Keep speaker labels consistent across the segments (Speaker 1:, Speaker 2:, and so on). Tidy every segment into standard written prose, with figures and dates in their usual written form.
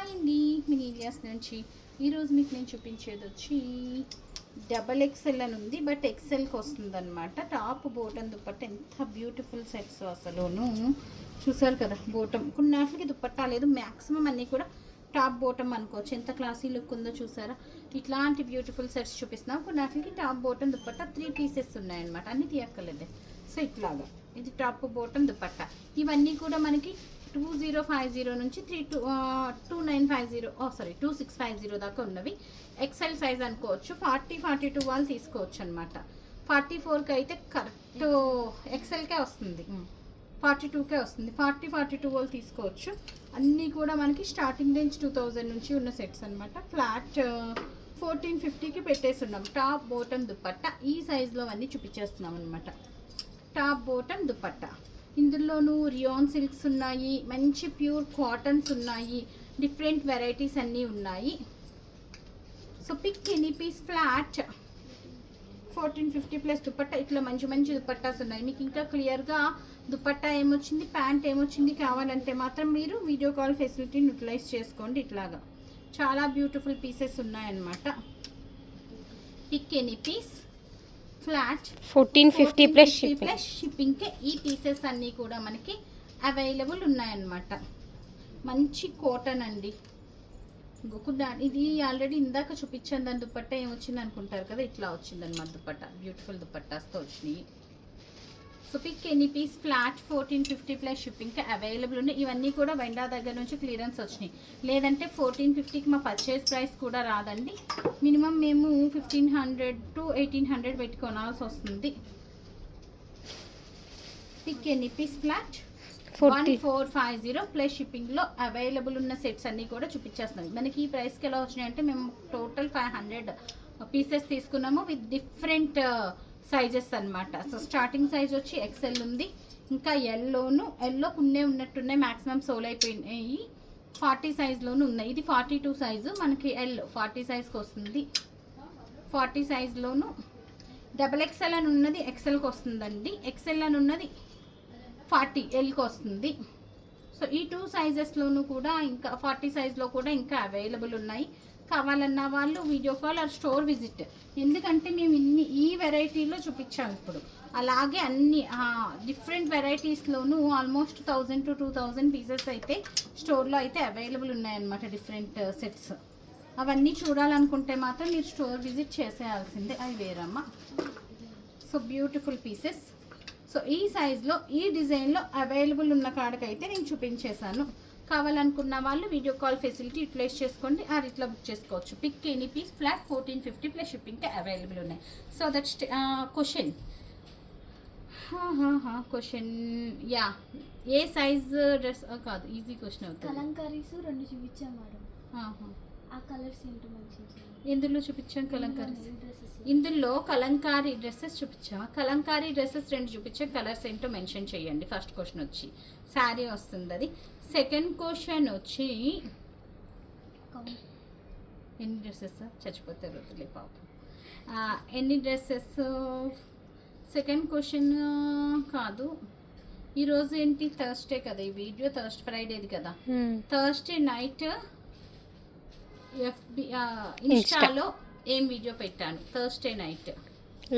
Speaker 1: Hi అండి, mini India's నుంచి ఈరోజు మీకు నేను చూపించేది వచ్చి డబల్ ఎక్సెల్ అని ఉంది, బట్ ఎక్సెల్కి వస్తుంది అనమాట. టాప్ బోటం దుప్పట్ట ఎంత బ్యూటిఫుల్ సెట్స్ అసలును. చూసారు కదా, బోటం కొన్నిటికి దుప్పట్టా లేదు, మ్యాక్సిమం అన్నీ కూడా టాప్ బోటం అనుకోవచ్చు. ఎంత క్లాసీ లుక్ ఉందో చూసారా. ఇట్లాంటి బ్యూటిఫుల్ సెట్స్ చూపిస్తున్నాం. కొన్నిటికి టాప్ బోటం దుప్పట్ట 3 పీసెస్ ఉన్నాయన్నమాట, అన్నీ తీయక్కర్లేదు. సో ఇట్లాగా ఇది టాప్ బోటం దుప్పట్ట. ఇవన్నీ కూడా మనకి 2050 నుంచి 2950 2650 దాకా ఉన్నవి. ఎక్సెల్ సైజ్ అనుకోవచ్చు. 40-42 వాళ్ళు తీసుకోవచ్చు అనమాట. 44కి అయితే కరెక్ట్ ఎక్సెల్కే వస్తుంది, 42కే వస్తుంది. 40-42 వాళ్ళు తీసుకోవచ్చు. అన్నీ కూడా మనకి స్టార్టింగ్ రేంజ్ 2000 నుంచి ఉన్న సెట్స్ అనమాట. ఫ్లాట్ 1450కి పెట్టేసి ఉన్నాం. టాప్ బోటం దుప్పట్ట ఈ సైజులో అన్నీ చూపించేస్తున్నాం అనమాట. టాప్ బోటం దుప్పట్ట ఇందులోనూ రియాన్ సిల్క్స్ ఉన్నాయి, మంచి ప్యూర్ కాటన్స్ ఉన్నాయి, డిఫరెంట్ వెరైటీస్ అన్నీ ఉన్నాయి. So pick any piece flat 1450 plus dupatta. ఇట్లా మంచి మంచి దుపట్టాస్ ఉన్నాయి. మీకు ఇంకా క్లియర్గా దుపట్టా ఏమొచ్చింది, ప్యాంట్ ఏమొచ్చింది కావాలంటే మాత్రం మీరు వీడియో కాల్ ఫెసిలిటీని యూటిలైజ్ చేసుకోండి. ఇట్లాగా చాలా బ్యూటిఫుల్ పీసెస్ ఉన్నాయన్నమాట. Pick any piece flat
Speaker 2: 1450 plus
Speaker 1: షిప్పింగ్కే ఈ పీసెస్ అన్నీ కూడా మనకి అవైలబుల్ ఉన్నాయన్నమాట. మంచి కాటన్ అండి. ఇది ఆల్రెడీ ఇందాక చూపించాను. దాని దుపట్టా ఏమొచ్చింది అనుకుంటారు కదా, ఇట్లా వచ్చిందన్నమాట దుపట్టా. బ్యూటిఫుల్ దుపట్టాస్తో వచ్చినాయి. So pick any piece flat 1450 plus షిప్పింగ్కి అవైలబుల్ ఉన్నాయి. ఇవన్నీ కూడా వెండా దగ్గర నుంచి క్లియరెన్స్ వచ్చినాయి. లేదంటే 1450కి మా పర్చేస్ ప్రైస్ కూడా రాదండి. మినిమం మేము 1500 to 1800 పెట్టి కొనాల్సి వస్తుంది. Pick any piece flat 1450 plus షిప్పింగ్లో అవైలబుల్ ఉన్న సెట్స్ అన్నీ కూడా చూపించేస్తున్నాం. మనకి ఈ ప్రైస్కి ఎలా వచ్చినాయంటే మేము టోటల్ 500 పీసెస్ తీసుకున్నాము విత్ డిఫరెంట్ సైజెస్ అనమాట. సో స్టార్టింగ్ సైజ్ వచ్చి ఎక్సెల్ ఉంది, ఇంకా ఎల్లో కొన్ని ఉన్నట్టున్నాయి, మ్యాక్సిమం సోల్ అయిపోయినాయి. 40 సైజ్లోనూ ఉన్నాయి. ఇది 42 సైజు, మనకి ఎల్ 40 సైజ్కి వస్తుంది. 40 సైజ్లోను డబల్ ఎక్సెల్ అని ఉన్నది ఎక్సెల్కి వస్తుందండి. ఎక్సెల్ అని ఉన్నది 40 ఎల్కి వస్తుంది. సో ఈ 2 సైజెస్లోనూ కూడా ఇంకా 40 సైజ్లో కూడా ఇంకా అవైలబుల్ ఉన్నాయి. కావాలన్న వాళ్ళు video call or store visit. ఎందుకంటే మేము ఈ వెరైటీలో చూపించాము ఇప్పుడు. అలాగే అన్ని డిఫరెంట్ వెరైటీస్లోనూ ఆల్మోస్ట్ 1000 to 2000 పీసెస్ అయితే స్టోర్లో అయితే అవైలబుల్ ఉన్నాయన్నమాట. డిఫరెంట్ సెట్స్ అవన్నీ చూడాలనుకుంటే మాత్రం మీరు స్టోర్ విజిట్ చేసేయాల్సిందే. అవి వేరమ్మా. So beautiful pieces. సో ఈ సైజ్లో ఈ డిజైన్లో అవైలబుల్ ఉన్న కాడకైతే నేను చూపించేశాను. కావాలనుకున్న వాళ్ళు వీడియో కాల్ ఫెసిలిటీ యూటిలైజ్ చేసుకోండి, ఆర్ ఇట్లా బుక్ చేసుకోవచ్చు. Pick any piece flat 1450 plus షిప్పింగ్కి అవైలబుల్ ఉన్నాయి. సో దట్స్ క్వశ్చన్ యా, ఏ సైజ్ డ్రెస్ కాదు, ఈజీ క్వశ్చన్ అవుతుంది.
Speaker 3: కలంకారీస్ 2 చూపించాం మేడం. ఆ కలర్స్ ఏంటో మంచిగా
Speaker 1: ఎందులో చూపించాం కలంకారీస్? ఇందులో కలంకారీ డ్రెస్సెస్ చూపించాం. కలంకారీ డ్రెస్సెస్ 2 చూపించాం. కలర్స్ ఏంటో మెన్షన్ చేయండి. ఫస్ట్ క్వశ్చన్ వచ్చి శారీ వస్తుంది అది. సెకండ్ క్వశ్చన్ వచ్చి ఎన్ని డ్రెస్సెస్ చచ్చిపోతే వద్దులే పాపం. ఎన్ని డ్రెస్సెస్. సెకండ్ క్వశ్చన్ కాదు, ఈరోజు ఏంటి థర్స్డే కదా, ఈ వీడియో ఫ్రైడేది కదా. థర్స్డే నైట్ ఇన్స్టాలో ఏం వీడియో పెట్టాను థర్స్డే నైట్,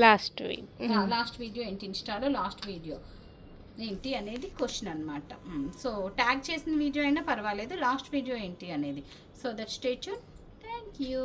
Speaker 1: లాస్ట్ వీడియో ఏంటి, ఇన్స్టాలో లాస్ట్ వీడియో ఏంటి అనేది క్వశ్చన్ అనమాట. సో ట్యాగ్ చేసిన వీడియో అయినా పర్వాలేదు, లాస్ట్ వీడియో ఏంటి అనేది. So that stay tune. Thank you.